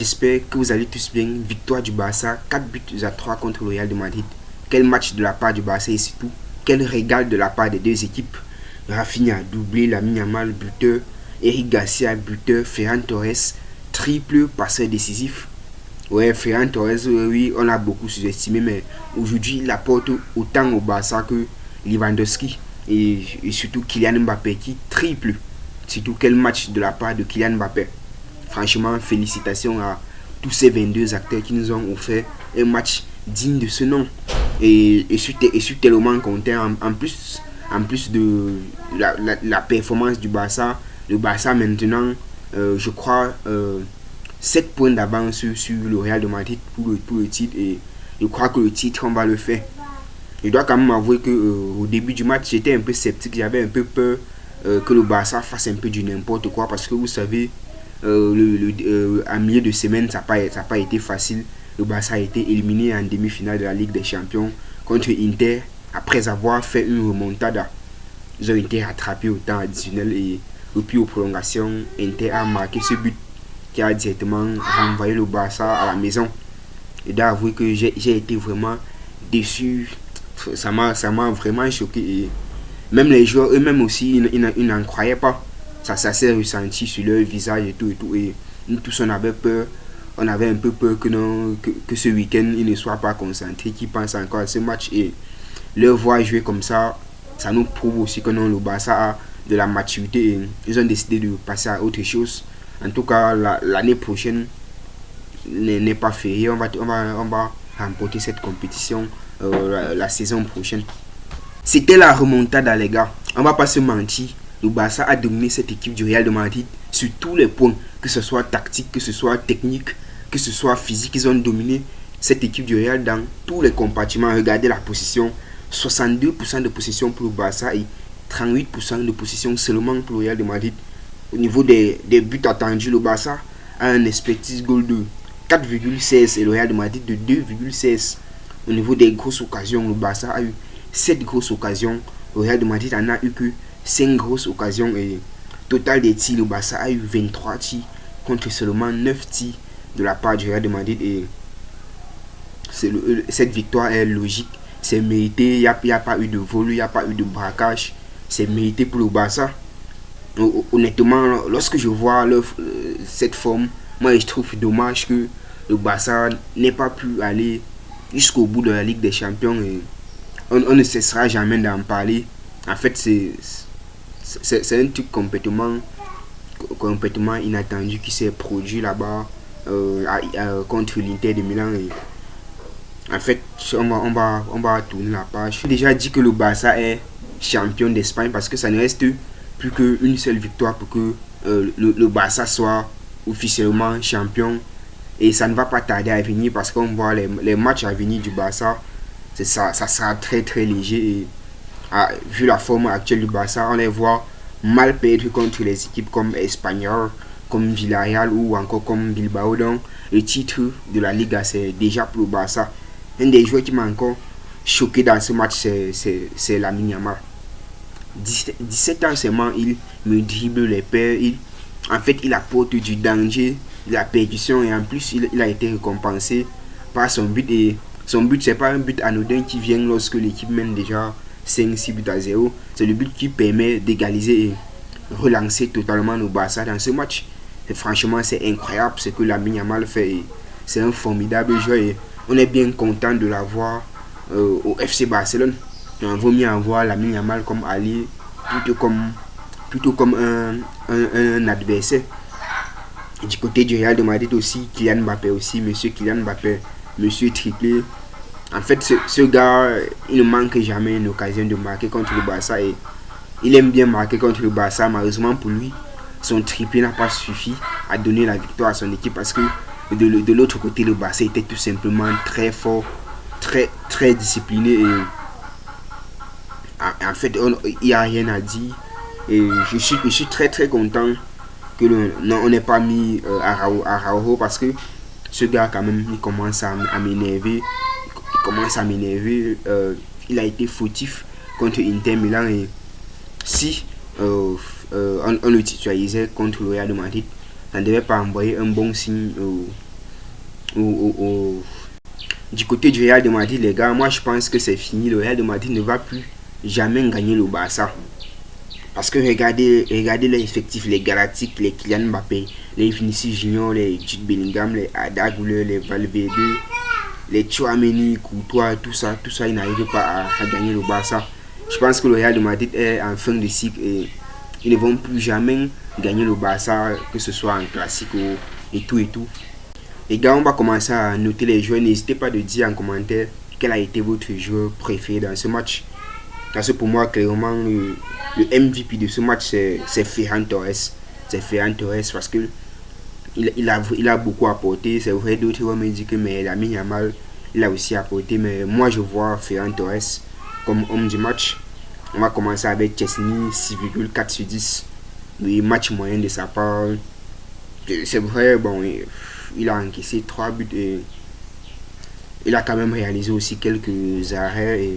J'espère que vous allez tous bien. Victoire du Barça, 4 buts à 3 contre le Real de Madrid. Quel match de la part du Barça et surtout, quel régal de la part des deux équipes. Rafinha a doublé, Lamine Yamal buteur, Eric Garcia buteur, Ferran Torres triple passeur décisif. Ouais, Ferran Torres, oui, on l'a beaucoup sous-estimé, mais aujourd'hui il apporte autant au Barça que Lewandowski et surtout Kylian Mbappé qui triple. Surtout quel match de la part de Kylian Mbappé. Franchement, félicitations à tous ces 22 acteurs qui nous ont offert un match digne de ce nom. Et je suis tellement content. En plus de la performance du Barça, le Barça maintenant, je crois, 7 points d'avance sur le Real de Madrid pour le titre. Et je crois que le titre, on va le faire. Je dois quand même avouer que au début du match, j'étais un peu sceptique. J'avais un peu peur que le Barça fasse un peu du n'importe quoi. Parce que vous savez, à milieu de semaine, ça n'a pas été facile. Le Barça a été éliminé en demi-finale de la Ligue des Champions contre Inter après avoir fait une remontada. Ils ont été rattrapés au temps additionnel et puis aux prolongations, Inter a marqué ce but qui a directement renvoyé le Barça à la maison. Et d'avouer que j'ai été vraiment déçu. Ça m'a vraiment choqué. Et même les joueurs eux-mêmes aussi, ils n'en croyaient pas. Ça s'est ressenti sur leur visage et tout et tout. Et nous tous, on avait peur. On avait un peu peur que ce week-end, ils ne soient pas concentrés, qu'ils pensent encore à ce match. Et leur voir jouer comme ça nous prouve aussi que non, le Barça a de la maturité. Et ils ont décidé de passer à autre chose. En tout cas, l'année prochaine n'est pas férié. On va remporter cette compétition la saison prochaine. C'était la remontada, les gars. On va pas se mentir. Le Barça a dominé cette équipe du Real de Madrid sur tous les points, que ce soit tactique, que ce soit technique, que ce soit physique. Ils ont dominé cette équipe du Real dans tous les compartiments. Regardez la possession, 62% de possession pour le Barça et 38% de possession seulement pour le Real de Madrid. Au niveau des buts attendus, le Barça a un expected goal de 4,16 et le Real de Madrid de 2,16. Au niveau des grosses occasions, le Barça a eu 7 grosses occasions. Le Real de Madrid en a eu que 5 grosses occasions et total des tirs, le Barça a eu 23 tirs contre seulement 9 tirs de la part du Real de Madrid. Et cette victoire est logique, c'est mérité. Il n'y a pas eu de vol, il n'y a pas eu de braquage, c'est mérité pour le Barça. Honnêtement, lorsque je vois cette forme, moi je trouve dommage que le Barça n'ait pas pu aller jusqu'au bout de la Ligue des Champions. Et on ne cessera jamais d'en parler. En fait, c'est un truc complètement inattendu qui s'est produit là-bas contre l'Inter de Milan. Et en fait, on va tourner la page. J'ai déjà dit que le Barça est champion d'Espagne parce que ça ne reste plus qu'une seule victoire pour que le Barça soit officiellement champion. Et ça ne va pas tarder à venir parce qu'on voit les matchs à venir du Barça. Ça sera très très léger. Et vu la forme actuelle du Barça, on les voit mal perdre contre les équipes comme Espanyol, comme Villarreal ou encore comme Bilbao. Donc le titre de la Liga, c'est déjà pour le Barça. Un des joueurs qui m'a encore choqué dans ce match, c'est Lamine Yamal. 17 ans seulement, il me dribble les paires. En fait, il apporte du danger, de la percussion et en plus, il a été récompensé par son but. Et son but, c'est pas un but anodin qui vient lorsque l'équipe mène déjà 5-6 buts à 0. C'est le but qui permet d'égaliser et relancer totalement le Barça dans ce match. Et franchement, c'est incroyable ce que Lamine Yamal fait. C'est un formidable joueur et on est bien content de l'avoir au FC Barcelone. On vaut mieux avoir Lamine Yamal comme allié plutôt comme un adversaire. Et du côté du Real de Madrid aussi, Kylian Mbappé aussi, monsieur Kylian Mbappé, monsieur triplé. En fait, ce gars, il ne manque jamais une occasion de marquer contre le Barça et il aime bien marquer contre le Barça. Malheureusement pour lui, son triplé n'a pas suffi à donner la victoire à son équipe parce que de l'autre côté, le Barça était tout simplement très fort, très, très discipliné et en fait, il n'y a rien à dire. Et je suis très très content que on n'ait pas mis Araujo parce que ce gars quand même il commence à m'énerver. Il a été fautif contre Inter Milan et si on le titularisait contre le Real de Madrid, ça ne devait pas envoyer un bon signe du côté du Real de Madrid, les gars, moi je pense que c'est fini. Le Real de Madrid ne va plus jamais gagner le Barça. Parce que regardez les effectifs, les Galactiques, les Kylian Mbappé, les Vinicius Junior, les Jude Bellingham, les Arda Güler, les Valverde, les Tchouaméni, Courtois, tout ça, ils n'arrivent pas à gagner le Barça. Je pense que le Real de Madrid est en fin de cycle et ils ne vont plus jamais gagner le Barça, que ce soit en classique et tout et tout. Les gars, on va commencer à noter les joueurs. N'hésitez pas de dire en commentaire quel a été votre joueur préféré dans ce match. Parce que pour moi, clairement, le MVP de ce match, c'est Ferran Torres. C'est Ferran Torres parce que il a beaucoup apporté. C'est vrai, d'autres vont me dire que mais Lamine Yamal, il a aussi apporté. Mais moi, je vois Ferran Torres comme homme du match. On va commencer avec Chesney, 6,4 sur 10. Le match moyen de sa part. C'est vrai, bon, il a encaissé 3 buts et il a quand même réalisé aussi quelques arrêts.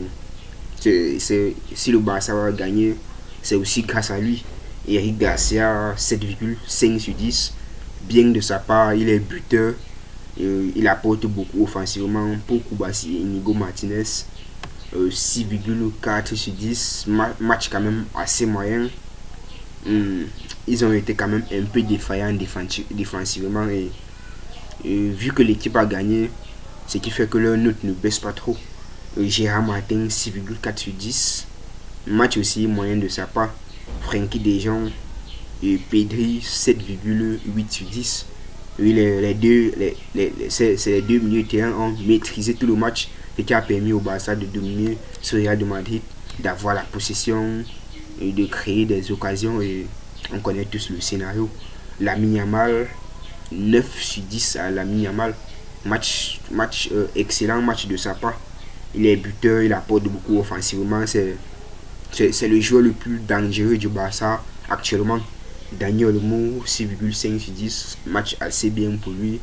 Et si le Barça va gagner, c'est aussi grâce à lui. Eric Garcia, 7,5 sur 10. Bien de sa part, il est buteur. Il apporte beaucoup offensivement pour Koubassi et Inigo Martinez. 6,4 sur 10. Match quand même assez moyen. Ils ont été quand même un peu défaillants défensivement. Et vu que l'équipe a gagné, ce qui fait que leur note ne baisse pas trop. Gérard Martin, 6,4 sur 10. Match aussi moyen de sa part. Frenkie de Jong et Pedri, 7,8 sur 10. Oui, c'est les deux milieux de terrain ont maîtrisé tout le match, ce qui a permis au Barça de dominer ce Real de Madrid, d'avoir la possession et de créer des occasions. Et on connaît tous le scénario. Lamine Yamal, 9 sur 10 à Lamine Yamal. Excellent match de sa part. Il est buteur, il apporte beaucoup offensivement. C'est le joueur le plus dangereux du Barça actuellement. Daniel Olmo, 6,5 sur 10. Match assez bien pour lui.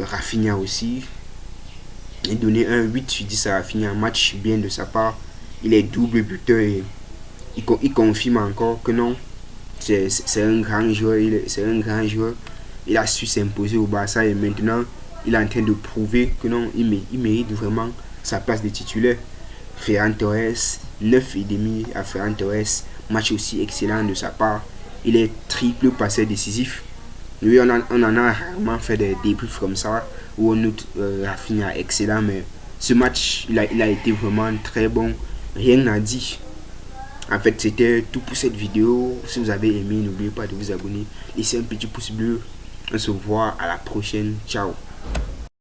Rafinha aussi. Il a donné un 8 sur 10 à Rafinha. Match bien de sa part. Il est double buteur et il confirme encore que non. C'est un grand joueur. C'est un grand joueur. Il a su s'imposer au Barça et maintenant il est en train de prouver que non, il mérite vraiment sa place de titulaire. Ferran Torres, 9,5 à Ferran Torres. Match aussi excellent de sa part. Il est triple passeur décisif. Oui, on en a rarement fait des débriefs comme ça où on note Rafinha excellent, mais ce match il a été vraiment très bon. Rien à dire. En fait, c'était tout pour cette vidéo. Si vous avez aimé, n'oubliez pas de vous abonner. Laissez un petit pouce bleu. On se voit à la prochaine. Ciao.